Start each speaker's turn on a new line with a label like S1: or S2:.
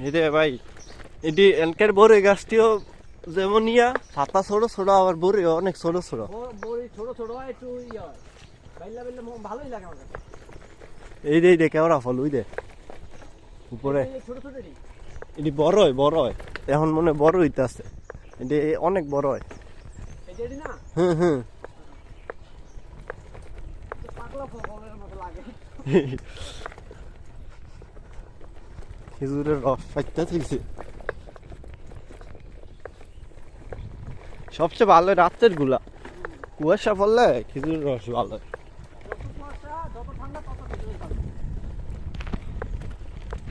S1: এই ভাই এটি এনকের বড়ই গাছটিও যেমন ইয়া পাতা ছোট ছোট আবার বড়ি অনেক ছোট ছোট
S2: ছোট ছোট একটু ইয়া ভালোই লাগে আমার কাছে।
S1: এই দে কেমন ফল ওই দে উপরে
S2: ছোট ছোট
S1: এটি বড় হয় এখন মনে বড় হইতে আছে এটি অনেক বড় হয়
S2: না
S1: হুম
S2: পাগলা ফলের মতো লাগে।
S1: খেজুরের রস পাইতে থাকছে সবচেয়ে ভালো রাতের গুলা কুয়াশা পড়লে খেজুরের রস ভালো
S2: যত কুয়াশা যত ঠান্ডা তত